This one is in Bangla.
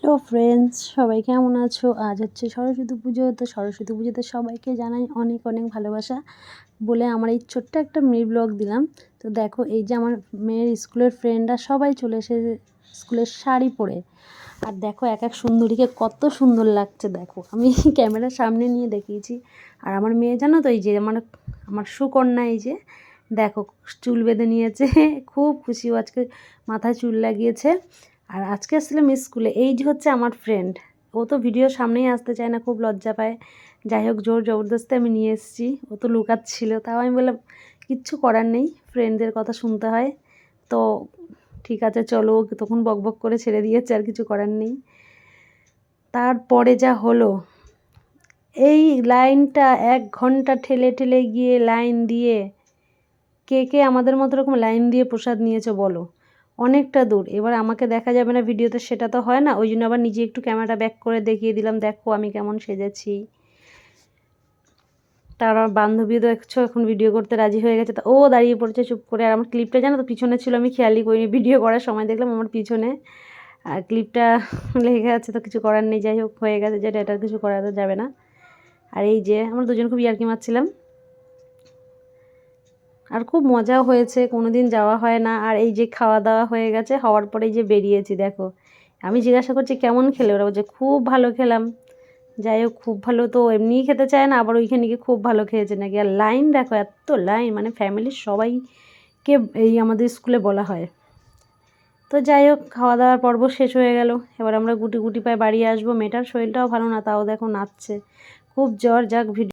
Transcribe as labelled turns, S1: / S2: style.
S1: হ্যালো ফ্রেন্ডস, সবাই কেমন আছো? আজ হচ্ছে সরস্বতী পুজো। তো সরস্বতী পুজোতে সবাইকে জানাই অনেক অনেক ভালোবাসা বলে আমার এই ছোট্ট একটা মিনি ব্লগ দিলাম। তো দেখো, এই যে আমার মেয়ের স্কুলের ফ্রেন্ডরা সবাই চলে এসেছে স্কুলের শাড়ি পরে। আর দেখো এক এক সুন্দরীকে কত সুন্দর লাগছে। দেখো, আমি ক্যামেরার সামনে নিয়ে দেখিয়েছি। আর আমার মেয়ে জানো তো, এই যে আমার সুকন্যা, এই যে দেখো চুল বেঁধে নিয়েছে, খুব খুশি ও আজকে মাথায় চুল লাগিয়েছে। আর আজকে আসছিলাম স্কুলে। এই যে হচ্ছে আমার ফ্রেন্ড, ও তো ভিডিওর সামনেই আসতে চায় না, খুব লজ্জা পায়। যাই হোক, জোর জবরদস্তি আমি নিয়ে এসেছি। ও তো লুকাচ্ছিল, তাও আমি বললাম কিচ্ছু করার নেই, ফ্রেন্ডদের কথা শুনতে হয়। তো ঠিক আছে চলো, তখন বকবক করে ছেড়ে দিয়েছে, আর কিছু করার নেই। তারপরে যা হলো, এই লাইনটা 1 ঘন্টা ঠেলে ঠেলে গিয়ে লাইন দিয়ে, কে কে আমাদের মতো রকম লাইন দিয়ে প্রসাদ নিয়েছে বলো? অনেকটা দূর। এবার আমাকে দেখা যাবে না ভিডিওতে, সেটা তো হয় না। ওই জন্য আবার নিজে একটু ক্যামেরাটা ব্যাক করে দেখিয়ে দিলাম, দেখো আমি কেমন সেজেছি। তার বান্ধবীও দেখছো এখন ভিডিও করতে রাজি হয়ে গেছে, তা ও দাঁড়িয়ে পড়েছে চুপ করে। আর আমার ক্লিপটা জানো তো পিছনে ছিল, আমি খেয়ালই করিনি, ভিডিও করার সময় দেখলাম আমার পিছনে। আর ক্লিপটা লেগে আছে, তো কিছু করার নেই। যাই হোক, হয়ে গেছে, যেটা এটা কিছু করা যাবে না। আর এই যে আমরা দুজন খুব ইয়ার্কি মারছিলাম, আর খুব মজাও হয়েছে, কোনো দিন যাওয়া হয় না। আর এই যে খাওয়া দাওয়া হয়ে গেছে, হওয়ার পরে যে বেরিয়েছি, দেখো আমি জিজ্ঞাসা করছি কেমন খেলে, ওরা বলছে খুব ভালো খেলাম। যাই হোক, খুব ভালো তো এমনিই খেতে চায় না, আবার ওইখানে গিয়ে খুব ভালো খেয়েছে নাকি। আর লাইন দেখো, এত লাইন, মানে ফ্যামিলির সবাইকে এই আমাদের স্কুলে বলা হয়। তো যাই হোক, খাওয়া দাওয়ার পর্ব শেষ হয়ে গেল। এবার আমরা গুটি গুটি পায়ে বাড়ি আসবো। মেয়েটার শরীরটাও ভালো না, তাও দেখো নাচছে, খুব জ্বর। যাক ভিডিও